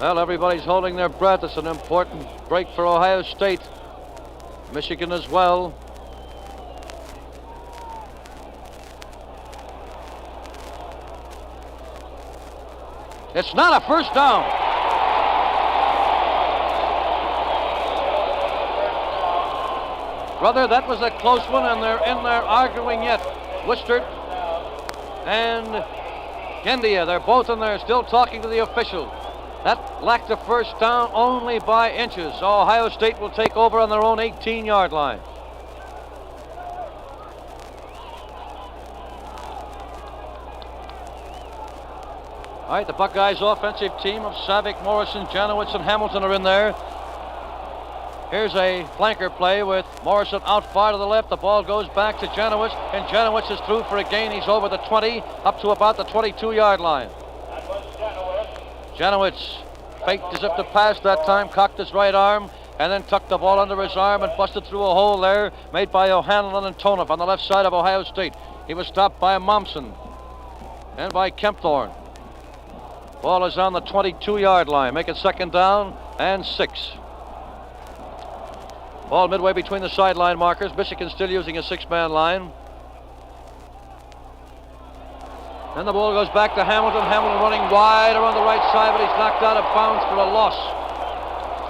Well, everybody's holding their breath. It's an important break for Ohio State. Michigan as well. It's not a first down. Brother, that was a close one, and they're in there arguing yet. Wistert and Gendia, they're both in there still talking to the official. That lacked a first down only by inches. So Ohio State will take over on their own 18-yard line. All right, the Buckeyes offensive team of Savick, Morrison, Janowitz, and Hamilton are in there. Here's a flanker play with Morrison out far to the left. The ball goes back to Janowitz, and Janowitz is through for a gain. He's over the 20, up to about the 22-yard line. Janowitz faked as if to pass that time, cocked his right arm, and then tucked the ball under his arm and busted through a hole there made by O'Hanlon and Tonev on the left side of Ohio State. He was stopped by Momsen and by Kempthorne. Ball is on the 22-yard line. Make it second down and 6. Ball midway between the sideline markers. Michigan still using a 6-man line. Then the ball goes back to Hamilton. Hamilton running wide around the right side, but he's knocked out of bounds for a loss.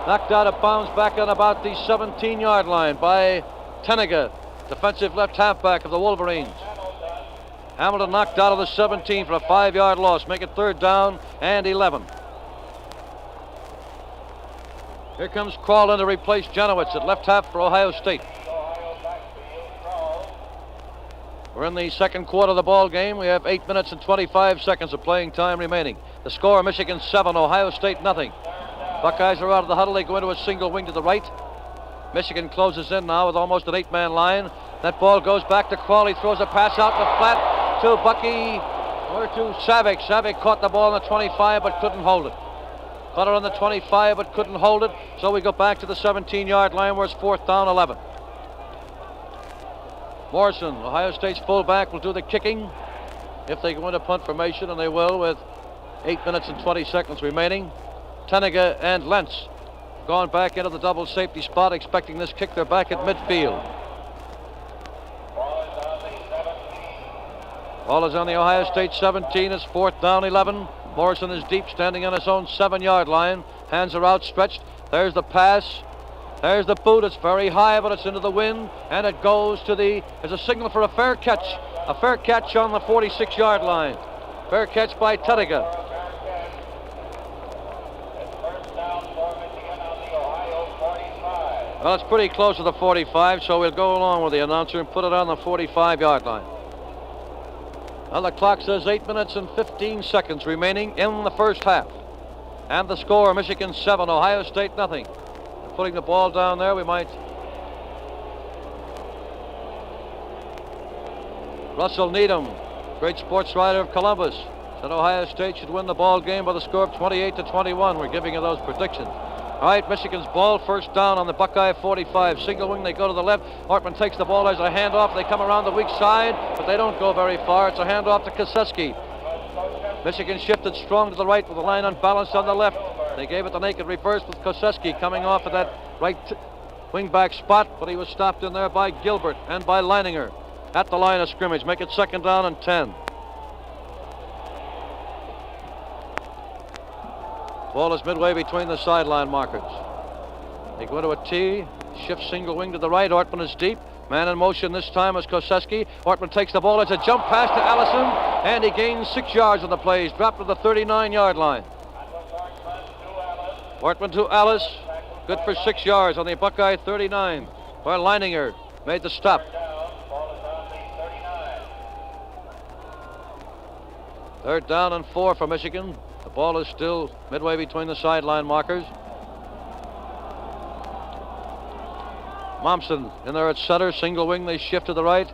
Knocked out of bounds back on about the 17-yard line by Tenega, defensive left halfback of the Wolverines. Hamilton knocked out of the 17 for a 5-yard loss. Make it third down and 11. Here comes Crawlin to replace Janowitz at left half for Ohio State. We're in the second quarter of the ball game. We have 8 minutes and 25 seconds of playing time remaining. The score, Michigan 7, Ohio State nothing. Buckeyes are out of the huddle. They go into a single wing to the right. Michigan closes in now with almost an 8-man line. That ball goes back to Crawley, throws a pass out the flat to Bucky, or to Savick. Savick caught the ball on the 25 but couldn't hold it. Caught it on the 25 but couldn't hold it. So we go back to the 17-yard line where it's fourth down 11. Morrison, Ohio State's fullback, will do the kicking if they go into punt formation, and they will with 8 minutes and 20 seconds remaining. Tenega and Lentz gone back into the double safety spot, expecting this kick. They're back at midfield. Ball is on the Ohio State 17. It's fourth down 11. Morrison is deep, standing on his own 7-yard line. Hands are outstretched. There's the pass. There's the boot. It's very high, but it's into the wind, and it goes to the... There's a signal for a fair catch. A fair catch on the 46-yard line. Fair catch by Tenega. Well, it's pretty close to the 45, so we'll go along with the announcer and put it on the 45-yard line. Well, the clock says 8 minutes and 15 seconds remaining in the first half. And the score, Michigan 7, Ohio State nothing. Putting the ball down there, we might... Russell Needham, great sports writer of Columbus, said Ohio State should win the ball game by the score of 28-21. We're giving you those predictions. All right, Michigan's ball, first down on the Buckeye 45. Single wing, they go to the left. Ortman takes the ball as a handoff. They come around the weak side, but they don't go very far. It's a handoff to Koseski. Michigan shifted strong to the right with the line unbalanced on the left. They gave it the naked reverse with Koseski coming off of that right wing-back spot, but he was stopped in there by Gilbert and by Leininger at the line of scrimmage. Make it second down and 10. Ball is midway between the sideline markers. They go to a T, shift single wing to the right. Ortman is deep. Man in motion this time is Koseski. Ortman takes the ball. It's a jump pass to Allison, and he gains 6 yards on the play. He's dropped to the 39-yard line. Ortman to Alice. Good for 6 yards on the Buckeye 39, where Leininger made the stop. Third down and 4 for Michigan. The ball is still midway between the sideline markers. Momsen in there at center, single wing, they shift to the right.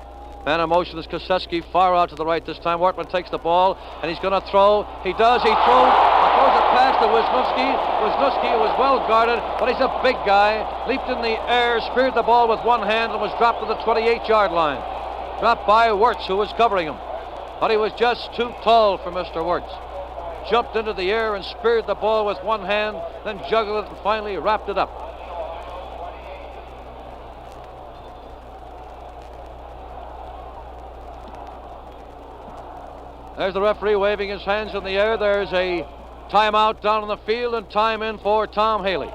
Man in motion is Koseski, far out to the right this time. Ortman takes the ball, and he's going to throw. He does, he throws a pass to Wisniewski. Wisniewski was well guarded, but he's a big guy. Leaped in the air, speared the ball with one hand, and was dropped to the 28-yard line. Dropped by Wirtz, who was covering him. But he was just too tall for Mr. Wirtz. jumped into the air and speared the ball with one hand, then juggled it and finally wrapped it up. There's the referee waving his hands in the air. There's a timeout down on the field and time in for Tom Haley.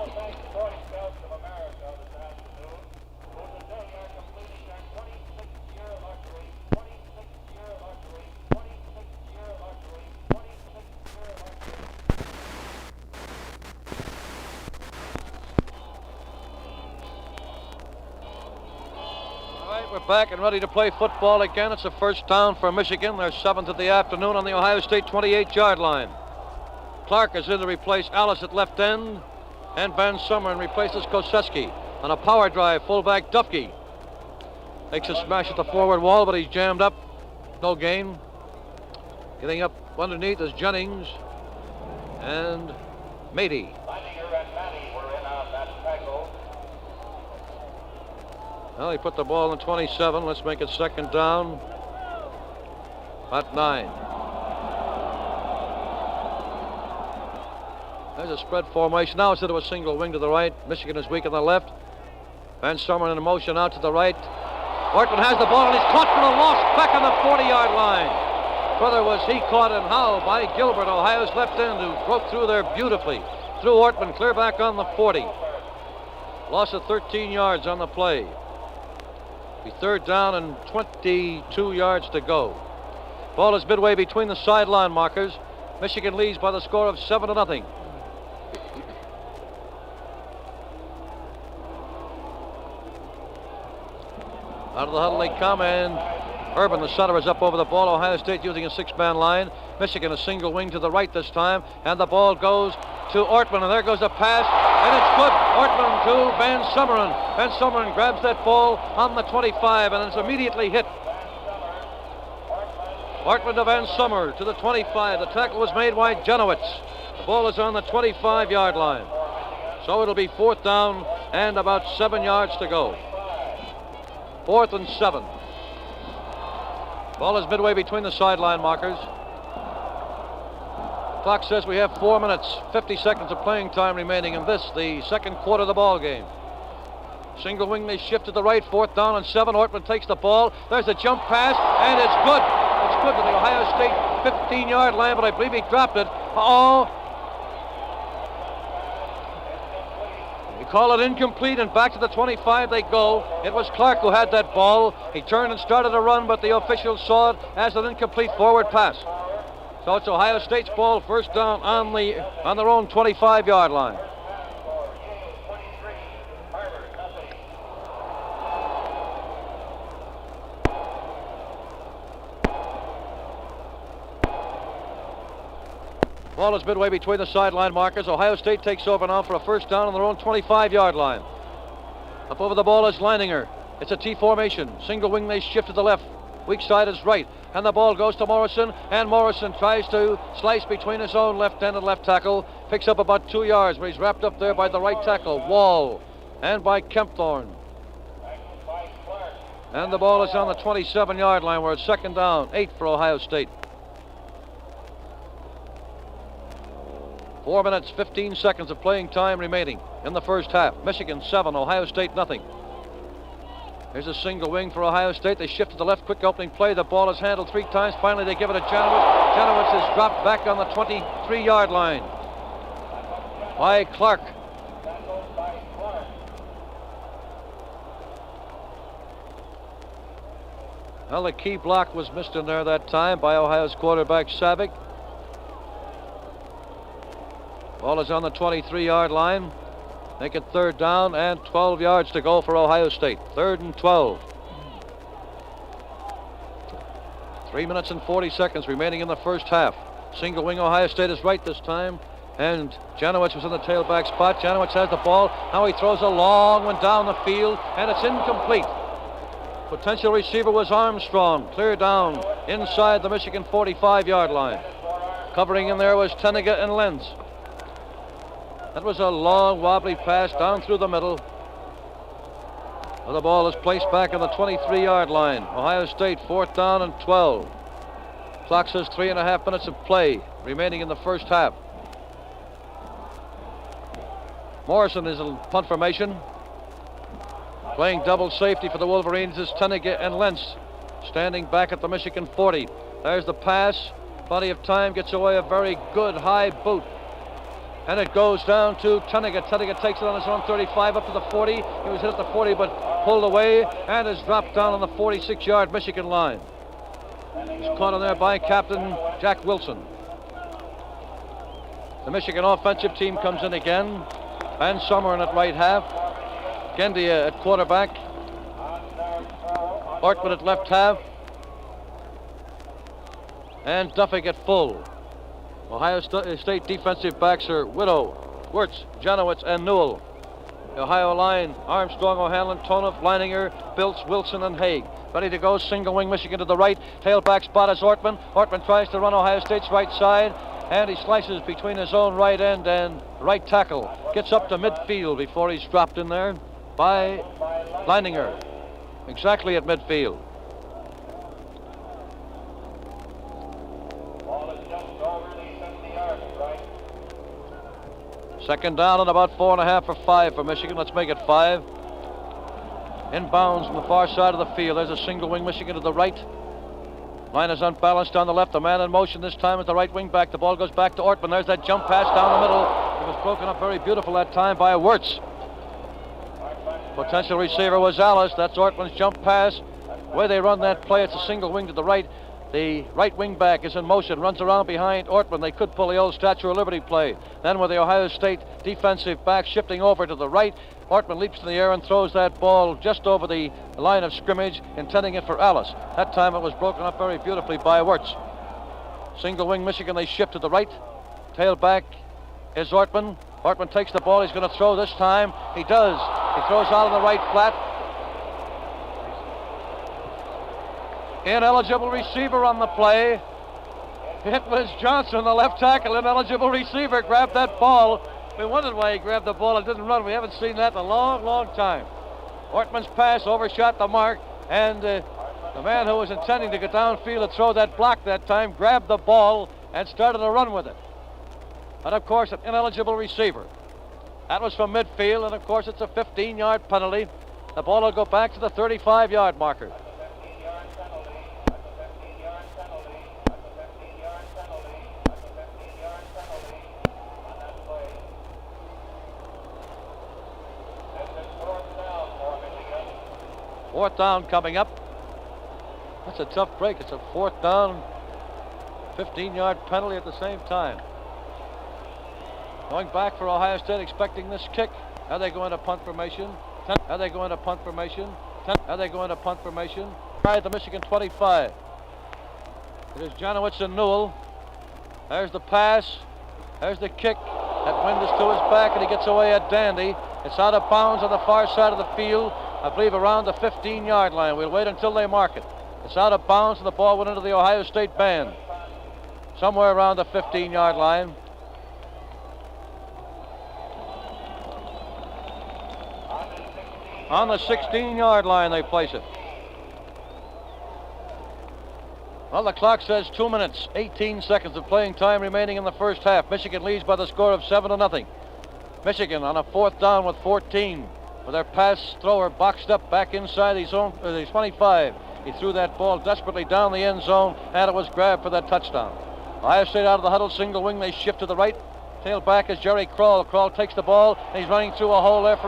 We're back and ready to play football again. It's a first down for Michigan. They're 7th of the afternoon on the Ohio State 28-yard line. Clark is in to replace Alice at left end, and Van Summeren replaces Koseski. On a power drive, fullback Dufke makes a smash at the forward wall, but he's jammed up. No gain. Getting up underneath is Jennings and Mady. Well, he put the ball in 27. Let's make it second down at 9. There's a spread formation. Now instead of a single wing to the right, Michigan is weak on the left. Van Summeren in motion out to the right. Ortman has the ball and he's caught for a loss back on the 40-yard line. Whether was he caught and how by Gilbert, Ohio's left end, who broke through there beautifully. Through Ortman, clear back on the 40. Loss of 13 yards on the play. Be third down and 22 yards to go. Ball is midway between the sideline markers. Michigan leads by the score of 7-0. Out of the huddle they come, and Urban, the center, is up over the ball. Ohio State using a 6-man line. Michigan a single wing to the right this time, and the ball goes to Ortman, and there goes the pass, and it's good. Ortman to Van Summeren. Van Summeren grabs that ball on the 25, and it's immediately hit. Ortman to Van Summeren to the 25. The tackle was made by Janowitz. The ball is on the 25-yard line. So it'll be fourth down and about 7 yards to go. 4th and 7. Ball is midway between the sideline markers. Clock says we have 4 minutes, 50 seconds of playing time remaining in this, the second quarter of the ball game. Single wing, they shift to the right, 4th down and 7. Ortman takes the ball. There's a jump pass, and it's good. It's good to the Ohio State 15-yard line, but I believe he dropped it. We call it incomplete, and back to the 25 they go. It was Clark who had that ball. He turned and started to run, but the officials saw it as an incomplete forward pass. So it's Ohio State's ball, first down on their own 25-yard line. Ball is midway between the sideline markers. Ohio State takes over now for a first down on their own 25-yard line. Up over the ball is Leininger. It's a T formation. Single wing, they shift to the left. Weak side is right. And the ball goes to Morrison. And Morrison tries to slice between his own left end and left tackle. Picks up about 2 yards, but he's wrapped up there by the right tackle, Wall, and by Kempthorne. And the ball is on the 27-yard line where it's second down, 8 for Ohio State. 4 minutes, 15 seconds of playing time remaining in the first half. Michigan 7, Ohio State nothing. Here's a single wing for Ohio State. They shift to the left, quick opening play. The ball is handled 3 times. Finally, they give it to Janowitz. Janowitz is dropped back on the 23-yard line by Clark. Well, the key block was missed in there that time by Ohio's quarterback, Savick. Ball is on the 23-yard line. Make it third down and 12 yards to go for Ohio State. 3rd and 12. 3 minutes and 40 seconds remaining in the first half. Single wing, Ohio State is right this time. And Janowitz was in the tailback spot. Janowitz has the ball. Now he throws a long one down the field, and it's incomplete. Potential receiver was Armstrong. Clear down inside the Michigan 45-yard line. Covering in there was Teniga and Lenz. That was a long, wobbly pass down through the middle. The ball is placed back on the 23-yard line. Ohio State, 4th down and 12. Clock says 3.5 minutes of play remaining in the first half. Morrison is in punt formation. Playing double safety for the Wolverines is Tenniga and Lentz, standing back at the Michigan 40. There's the pass. Plenty of time, gets away a very good high boot. And it goes down to Tenniga. Tenniga takes it on his own 35 up to the 40. He was hit at the 40 but pulled away and is dropped down on the 46-yard Michigan line. He's caught on there by Captain Jack Wilson. The Michigan offensive team comes in again. Van Summeren at right half. Gendia at quarterback. Ortman at left half. And Duffick at full. Ohio State defensive backs are Widow, Wirtz, Janowitz, and Newell. The Ohio line, Armstrong, O'Hanlon, Tonev, Leininger, Biltz, Wilson, and Haig. Ready to go, single wing Michigan to the right. Tailback spot is Ortman. Ortman tries to run Ohio State's right side, and he slices between his own right end and right tackle. Gets up to midfield before he's dropped in there by Leininger. Exactly at midfield. Second down and about 4.5 or 5 for Michigan. Let's make it 5. Inbounds from the far side of the field. There's a single wing Michigan to the right. Line is unbalanced on the left. The man in motion this time is the right wing back. The ball goes back to Ortman. There's that jump pass down the middle. It was broken up very beautiful that time by Wirtz. Potential receiver was Alice. That's Ortman's jump pass. The way they run that play, it's a single wing to the right. The right wing back is in motion, runs around behind Ortman. They could pull the old Statue of Liberty play. Then with the Ohio State defensive back shifting over to the right, Ortman leaps in the air and throws that ball just over the line of scrimmage, intending it for Alice. That time it was broken up very beautifully by Wirtz. Single wing Michigan, they shift to the right. Tailback is Ortman. Ortman takes the ball. He's going to throw this time. He does. He throws out on the right flat. Ineligible receiver on the play. It was Johnson, the left tackle, ineligible receiver, grabbed that ball. We wondered why he grabbed the ball and didn't run. We haven't seen that in a long, long time. Ortman's pass overshot the mark, and the man who was intending to get downfield and throw that block that time grabbed the ball and started to run with it. And of course, an ineligible receiver. That was from midfield, and of course, it's a 15-yard penalty. The ball will go back to the 35-yard marker. Fourth down coming up. That's a tough break. It's a fourth down, 15-yard penalty at the same time. Going back for Ohio State, expecting this kick. Are they going to punt formation? Are they going to punt formation? Are they going to punt formation? Right, the Michigan 25. It is Janowitz and Newell. There's the pass. There's the kick. That wind is to his back, and he gets away at dandy. It's out of bounds on the far side of the field. I believe around the 15-yard line. We'll wait until they mark it. It's out of bounds, and the ball went into the Ohio State band. Somewhere around the 15-yard line. On the 16-yard line, they place it. Well, the clock says 2 minutes, 18 seconds of playing time remaining in the first half. Michigan leads by the score of 7-0. Michigan on a fourth down with 14. With their pass thrower boxed up back inside his own, the 25. He threw that ball desperately down the end zone, and it was grabbed for that touchdown. Ohio State out of the huddle, single wing. They shift to the right. Tailback is Jerry Krall. Krall takes the ball, and he's running through a hole there for